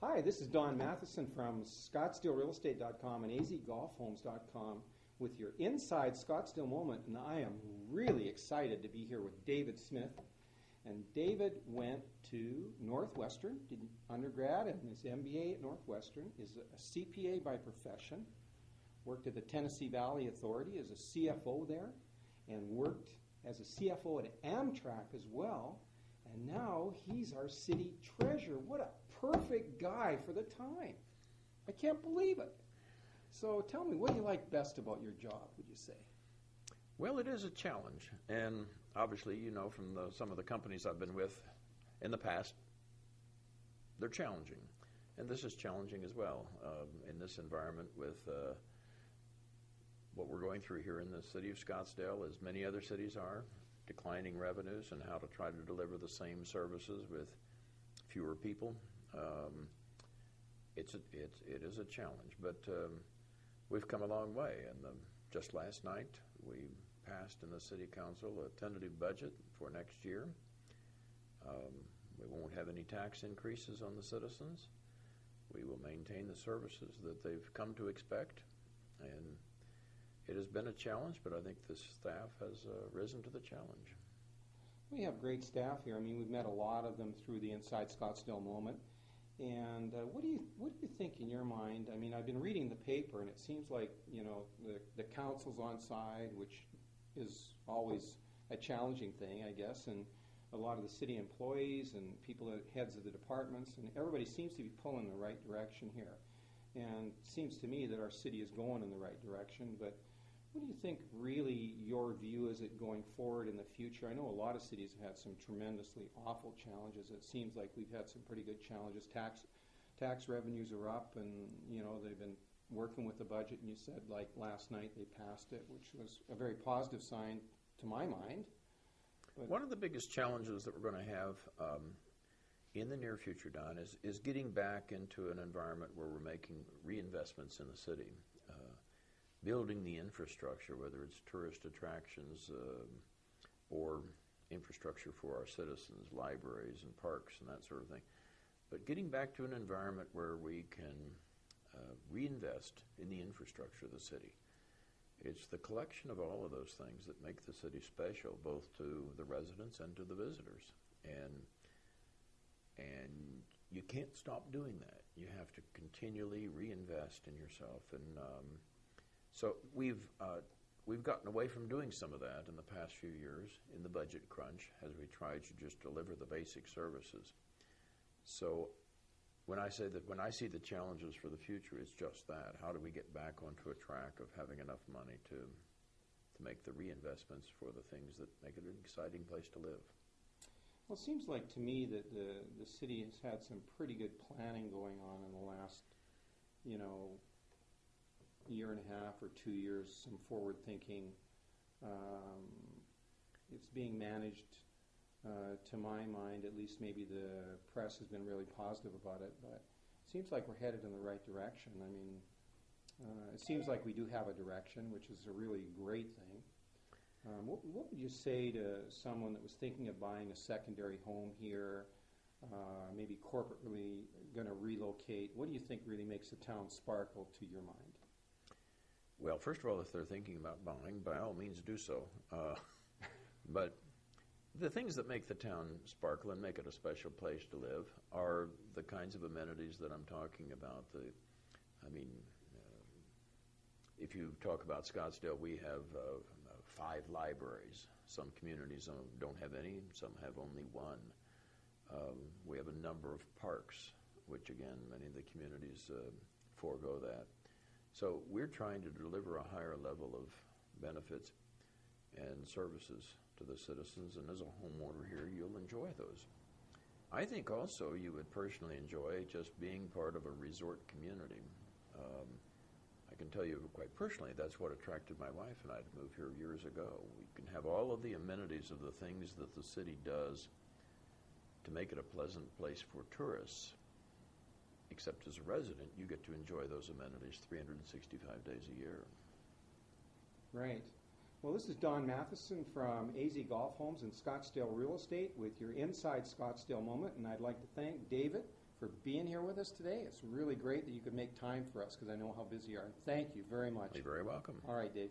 Hi, this is Don Matheson from ScottsdaleRealEstate.com and azgolfhomes.com with your Inside Scottsdale moment, and I am really excited to be here with David Smith. And David went to Northwestern, did undergrad and his MBA at Northwestern, is a CPA by profession, worked at the Tennessee Valley Authority as a CFO there, and worked as a CFO at Amtrak as well. And now he's our city treasurer. What a perfect guy for the time. I can't believe it. So tell me, what do you like best about your job, would you say? Well, it is a challenge. And obviously, you know, from some of the companies I've been with in the past, they're challenging. And this is challenging as well in this environment with what we're going through here in the city of Scottsdale, as many other cities are. Declining revenues and how to try to deliver the same services with fewer people. It is a challenge, but we've come a long way. And just last night, we passed in the City Council a tentative budget for next year. We won't have any tax increases on the citizens. We will maintain the services that they've come to expect, and it has been a challenge, but I think the staff has risen to the challenge. We have great staff here. I mean, we've met a lot of them through the Inside Scottsdale moment. And what do you think in your mind? I mean, I've been reading the paper, and it seems like, you know, the council's on side, which is always a challenging thing, I guess, and a lot of the city employees and people, heads of the departments, and everybody seems to be pulling in the right direction here. And it seems to me that our city is going in the right direction, but what do you think really your view is it going forward in the future? I know a lot of cities have had some tremendously awful challenges. It seems like we've had some pretty good challenges. Tax revenues are up, and you know they've been working with the budget, and you said like last night they passed it, which was a very positive sign to my mind. But one of the biggest challenges that we're going to have in the near future, Don, is getting back into an environment where we're making reinvestments in the city. Building the infrastructure, whether it's tourist attractions or infrastructure for our citizens, libraries and parks and that sort of thing. But getting back to an environment where we can reinvest in the infrastructure of the city. It's the collection of all of those things that make the city special, both to the residents and to the visitors. And you can't stop doing that. You have to continually reinvest in yourself. And so we've gotten away from doing some of that in the past few years in the budget crunch as we tried to just deliver the basic services. So when I say that, when I see the challenges for the future, it's just that. How do we get back onto a track of having enough money to make the reinvestments for the things that make it an exciting place to live? well, it seems like to me that the city has had some pretty good planning going on in the last, you know, year and a half or 2 years, some forward thinking. It's being managed, to my mind, at least maybe the press has been really positive about it, but it seems like we're headed in the right direction. I mean, it seems like we do have a direction, which is a really great thing. What would you say to someone that was thinking of buying a secondary home here, maybe corporately going to relocate? What do you think really makes the town sparkle to your mind? Well, first of all, if they're thinking about buying, by all means do so. But the things that make the town sparkle and make it a special place to live are the kinds of amenities that I'm talking about. If you talk about Scottsdale, we have 5 libraries. Some communities don't have any, some have only one. We have a number of parks, which again, many of the communities forego that. So we're trying to deliver a higher level of benefits and services to the citizens, and as a homeowner here, you'll enjoy those. I think also you would personally enjoy just being part of a resort community. I can tell you quite personally, that's what attracted my wife and I to move here years ago. We can have all of the amenities of the things that the city does to make it a pleasant place for tourists, except as a resident, you get to enjoy those amenities 365 days a year. Right. Well, this is Don Matheson from AZ Golf Homes and Scottsdale Real Estate with your Inside Scottsdale moment, and I'd like to thank David for being here with us today. It's really great that you could make time for us because I know how busy you are. Thank you very much. You're very welcome. All right, Dave.